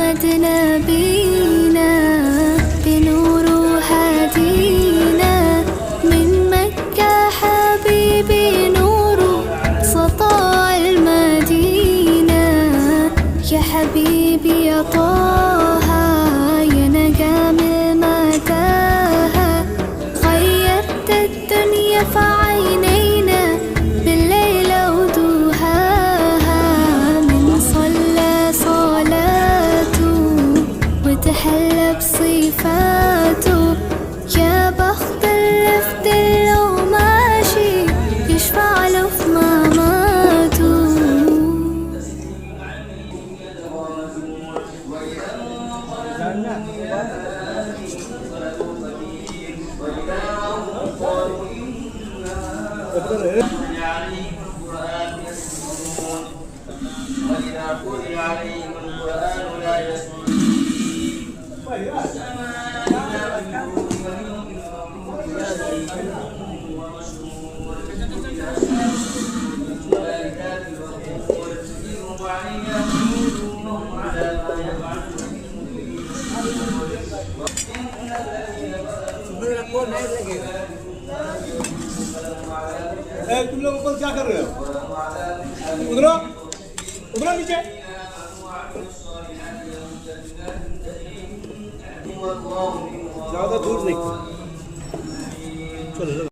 محمد نبينا بنور هدينا من مكة حبيبي نور سطاع المدينة يا حبيبي يا طه يا نجم المتاهة غيرت الدنيا في عينينا بالليل ودوهاها من صلى صلاته وتحلى بصفاته يا بخت اللي في دله ماشي يشفع له في مماته وإذا قرئ عليهم القرآن لا يسجدون तुम लोग ऊपर क्या कर रहे हो? उधरो उधरो नीचे ज़्यादा दूर नहीं चलो